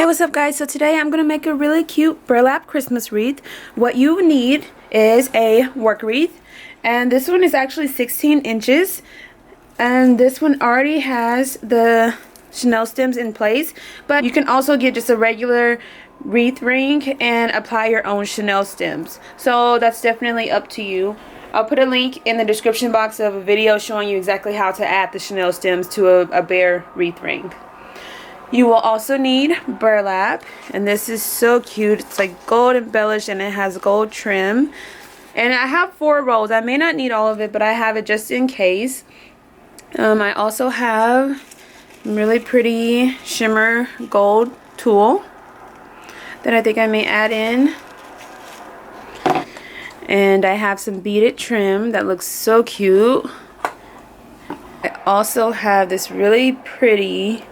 Hey, what's up guys? So today I'm going to make a really cute burlap Christmas wreath. What you need is a work wreath, and this one is actually 16 inches, and this one already has the chenille stems in place, but you can also get just a regular wreath ring and apply your own chenille stems. So that's definitely up to you. I'll put a link in the description box of a video showing you exactly how to add the chenille stems to a bare wreath ring. You will also need burlap, and this is so cute. It's like gold embellished and it has gold trim. And I have 4 rolls. I may not need all of it, but I have it just in case. I also have really pretty shimmer gold tulle that I think I may add in. And I have some beaded trim that looks so cute. I also have this really pretty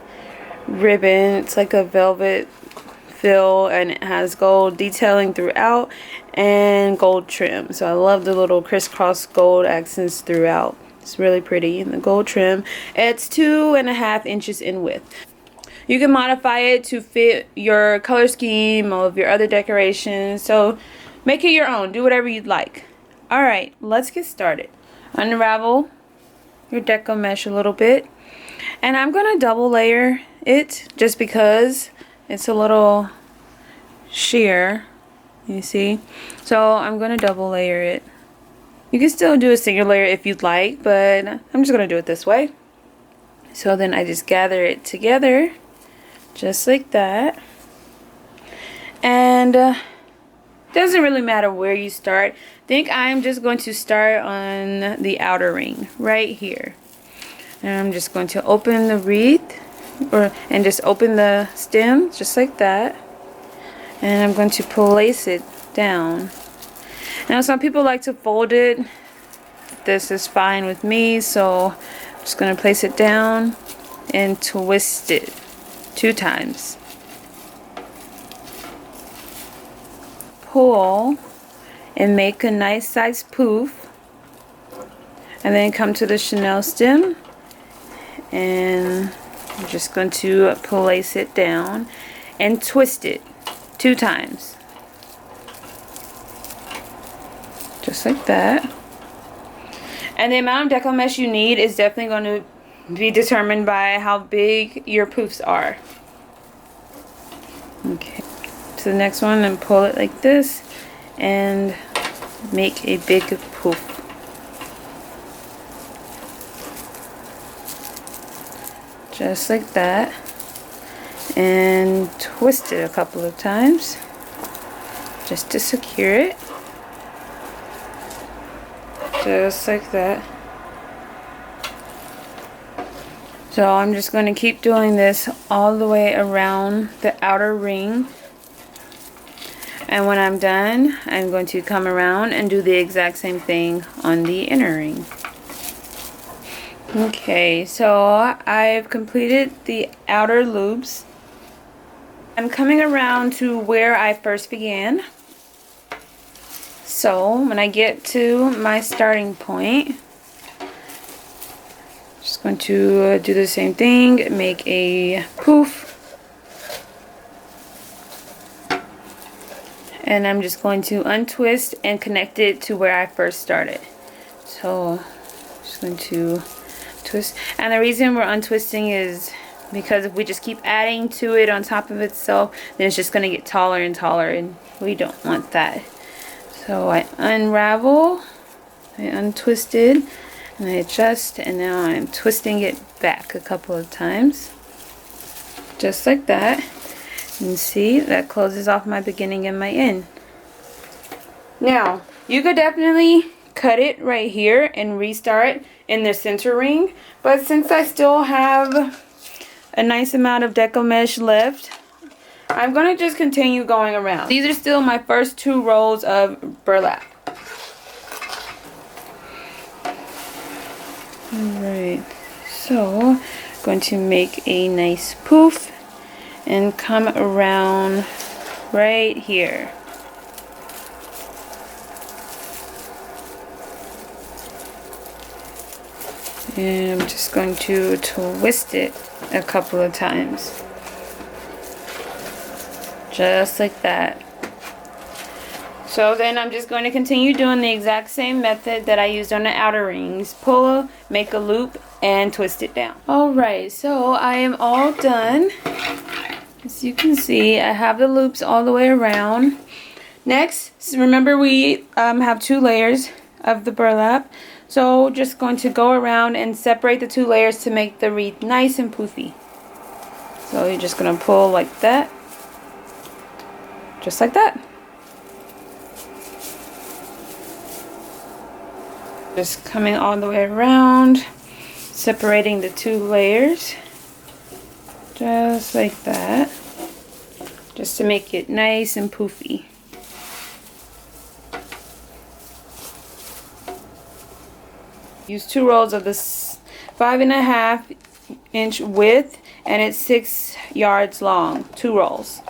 ribbon. It's like a velvet fill and it has gold detailing throughout and gold trim. So I love the little crisscross gold accents throughout. It's really pretty. And the gold trim, it's 2.5 inches in width. You can modify it to fit your color scheme, all of your other decorations. So make it your own. Do whatever you'd like. Alright, let's get started. Unravel your deco mesh a little bit. And I'm going to double layer it just because it's a little sheer, you see. So I'm going to double layer it. You can still do a single layer if you'd like, but I'm just going to do it this way. So then I just gather it together just like that. And doesn't really matter where you start. I think I'm just going to start on the outer ring right here. And I'm just going to open the wreath and just open the stem just like that. And I'm going to place it down. Now some people like to fold it. This is fine with me, so I'm just going to place it down and twist it 2 times. Pull and make a nice size poof. And then come to the chenille stem. And I'm just going to place it down and twist it 2 times. Just like that. And the amount of deco mesh you need is definitely going to be determined by how big your poofs are. Okay. To the next one and pull it like this and make a big poof. Just like that, and twist it a couple of times just to secure it, just like that. So I'm just going to keep doing this all the way around the outer ring, and when I'm done I'm going to come around and do the exact same thing on the inner ring. Okay, so I've completed the outer loops. I'm coming around to where I first began. So when I get to my starting point, I'm just going to do the same thing, make a poof. And I'm just going to untwist and connect it to where I first started. So I'm just going to twist, and the reason we're untwisting is because if we just keep adding to it on top of itself, then it's just going to get taller and taller, and we don't want that. So I unravel, I untwisted, and I adjust, and now I'm twisting it back a couple of times just like that. And see, that closes off my beginning and my end. Now you could definitely cut it right here and restart in the center ring, but since I still have a nice amount of deco mesh left, I'm going to just continue going around. These are still my first 2 rolls of burlap. Alright, so I'm going to make a nice poof and come around right here. And I'm just going to twist it a couple of times. just like that. So then I'm just going to continue doing the exact same method that I used on the outer rings. Pull, make a loop, and twist it down. Alright, so I am all done. As you can see, I have the loops all the way around. Next, remember we have 2 layers of the burlap. So just going to go around and separate the 2 layers to make the wreath nice and poofy. So you're just going to pull like that. Just like that. Just coming all the way around, separating the 2 layers, just like that, just to make it nice and poofy. Use 2 rolls of this 5.5 inch width, and it's 6 yards long, 2 rolls.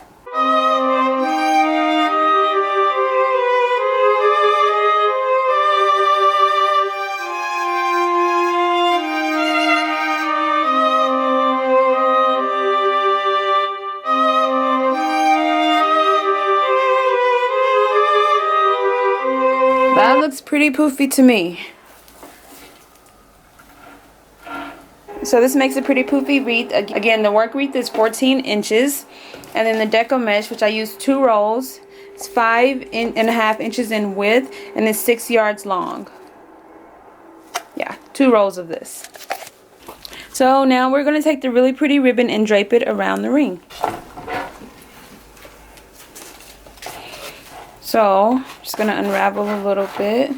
That looks pretty poofy to me. So this makes a pretty poofy wreath. Again, the work wreath is 14 inches. And then the Deco mesh, which I used 2 rolls, it's 5.5 inches in width, and it's 6 yards long. Yeah, 2 rolls of this. So now we're going to take the really pretty ribbon and drape it around the ring. So, just going to unravel a little bit.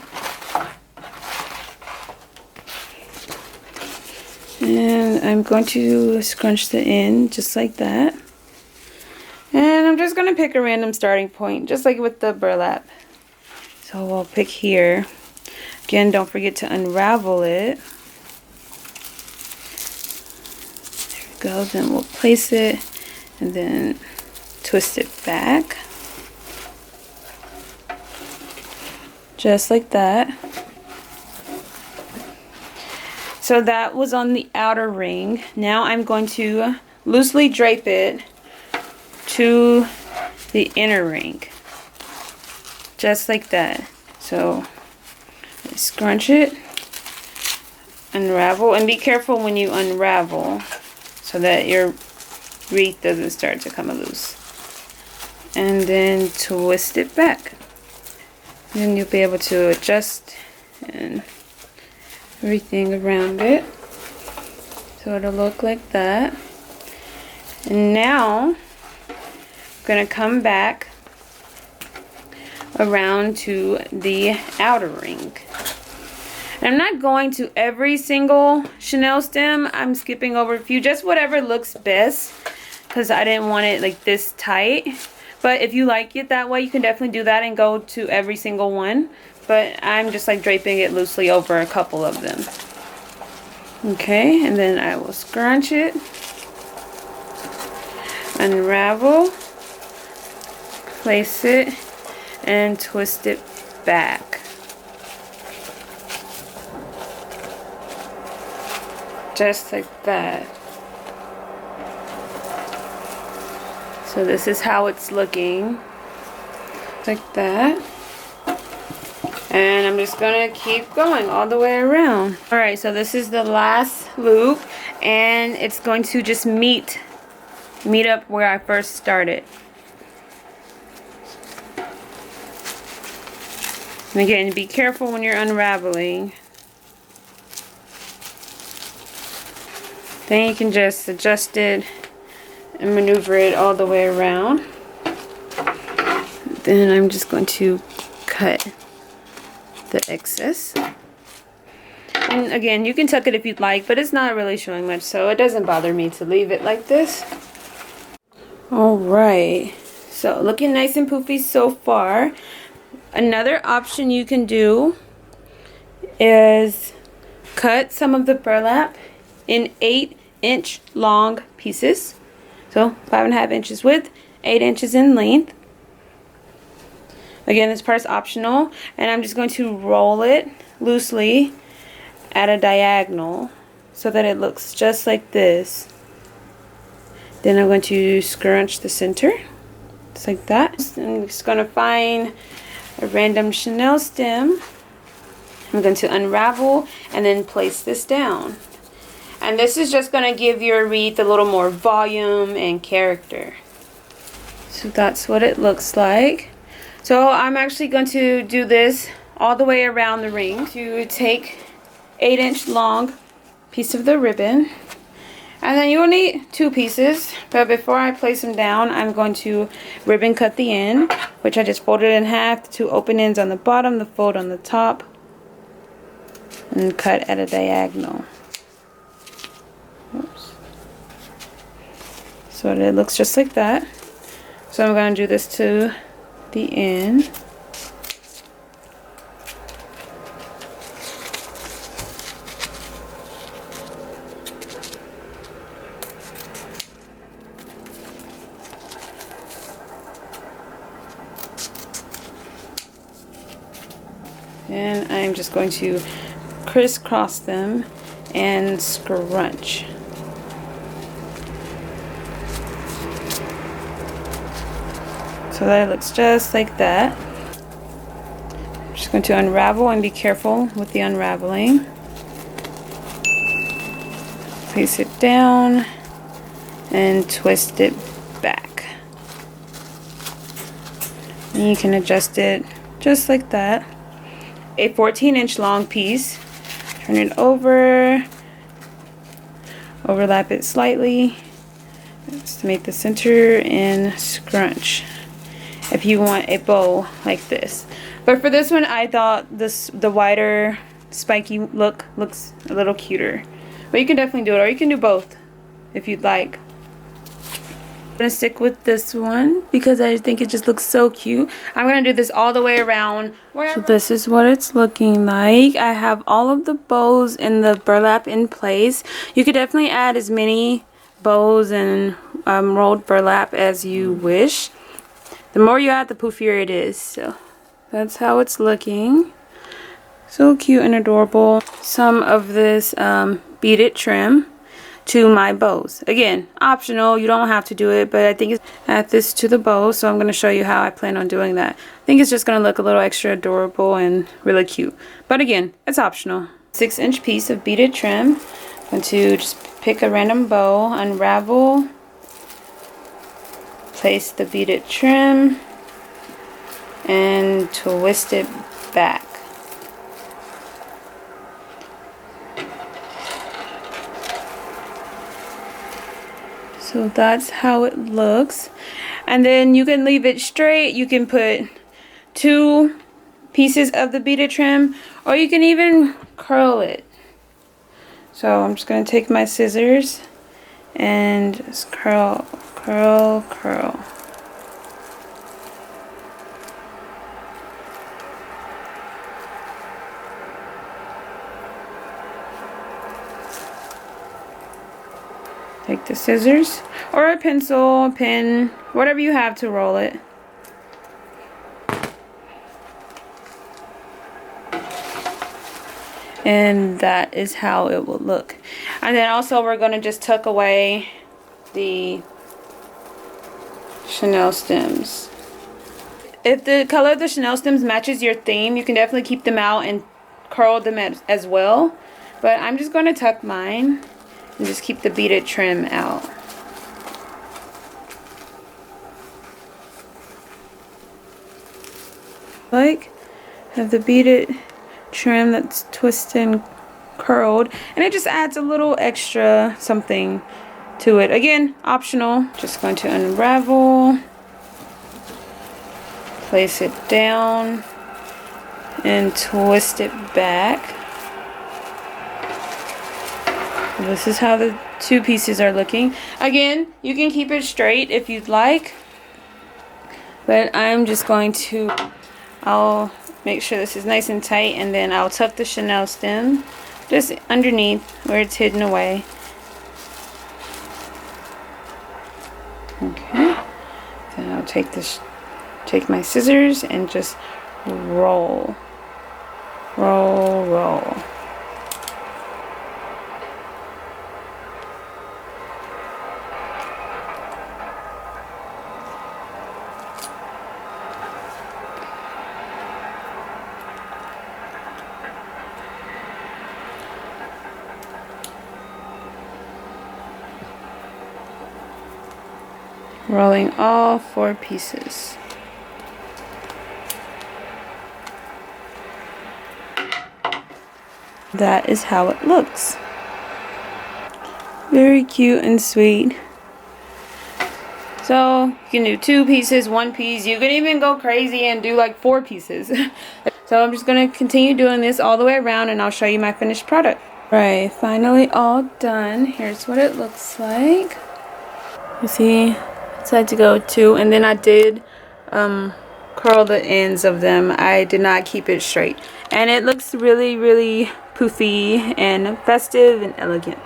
And I'm going to scrunch the end just like that. And I'm just going to pick a random starting point, just like with the burlap. So we'll pick here. Again, don't forget to unravel it. There we go. Then we'll place it and then twist it back. Just like that. So that was on the outer ring. Now I'm going to loosely drape it to the inner ring. Just like that. So scrunch it, unravel, and be careful when you unravel so that your wreath doesn't start to come loose. And then twist it back. Then you'll be able to adjust and everything around it. So it'll look like that. And now I'm going to come back around to the outer ring. And I'm not going to every single chenille stem. I'm skipping over a few, just whatever looks best, because I didn't want it like this tight. But if you like it that way, you can definitely do that and go to every single one. But I'm just like draping it loosely over a couple of them. Okay, and then I will scrunch it, unravel, place it, and twist it back. Just like that. So this is how it's looking, like that. And I'm just gonna keep going all the way around. Alright, so this is the last loop, and it's going to just meet up where I first started. And again, be careful when you're unraveling. Then you can just adjust it and maneuver it all the way around. Then I'm just going to cut the excess. And again, you can tuck it if you'd like, but it's not really showing much, so it doesn't bother me to leave it like this. Alright, so looking nice and poofy so far. Another option you can do is cut some of the burlap in 8-inch long pieces. So 5.5 inches width, 8 inches in length. Again, this part's optional, and I'm just going to roll it loosely at a diagonal so that it looks just like this. Then I'm going to scrunch the center just like that. I'm just gonna find a random Chanel stem. I'm going to unravel and then place this down. And this is just going to give your wreath a little more volume and character. So that's what it looks like. So I'm actually going to do this all the way around the ring. To take 8-inch long piece of the ribbon. And then you will need 2 pieces. But before I place them down, I'm going to ribbon cut the end, which I just folded in half. The 2 open ends on the bottom, the fold on the top. And cut at a diagonal. Oops. So it looks just like that. So I'm going to do this to the end. And I'm just going to crisscross them and scrunch. So that it looks just like that. I'm just going to unravel and be careful with the unraveling. Place it down and twist it back. And you can adjust it just like that. A 14-inch long piece. Turn it over, overlap it slightly just to make the center and scrunch. If you want a bow like this, but for this one I thought the wider spiky look looks a little cuter, but you can definitely do it, or you can do both if you'd like. I'm gonna stick with this one because I think it just looks so cute. I'm gonna do this all the way around. So this is what it's looking like. I have all of the bows and the burlap in place. You could definitely add as many bows and rolled burlap as you wish. The more you add, the poofier it is. So that's how it's looking. So cute and adorable. Some of this beaded trim to my bows. Again, optional, you don't have to do it, but I think it's add this to the bow, so I'm going to show you how I plan on doing that. I think it's just going to look a little extra adorable and really cute, but again, it's optional. 6-inch piece of beaded trim. I'm going to just pick a random bow, unravel, place the beaded trim, and twist it back. So that's how it looks. And then you can leave it straight. You can put 2 pieces of the beaded trim, or you can even curl it. So I'm just going to take my scissors and just curl, curl, curl. Take the scissors or a pencil, a pen, whatever you have to roll it. And that is how it will look. And then also we're going to just tuck away the Chanel stems. If the color of the Chanel stems matches your theme, you can definitely keep them out and curl them as well. But I'm just going to tuck mine and just keep the beaded trim out. Like, have the beaded trim that's twisted and curled, and it just adds a little extra something to it. Again, optional. Just going to unravel, place it down, and twist it back. This is how the 2 pieces are looking. Again, you can keep it straight if you'd like, but I'm just going to, I'll make sure this is nice and tight, and then I'll tuck the Chanel stem just underneath where it's hidden away. Okay, then I'll take my scissors and just roll, roll, roll. rolling all 4 pieces. That is how it looks. Very cute and sweet. So you can do 2 pieces, 1 piece. You can even go crazy and do like 4 pieces. So I'm just going to continue doing this all the way around and I'll show you my finished product. Right, finally all done. Here's what it looks like. You see, I decided to go 2, and then I did curl the ends of them. I did not keep it straight. And it looks really, really poofy and festive and elegant.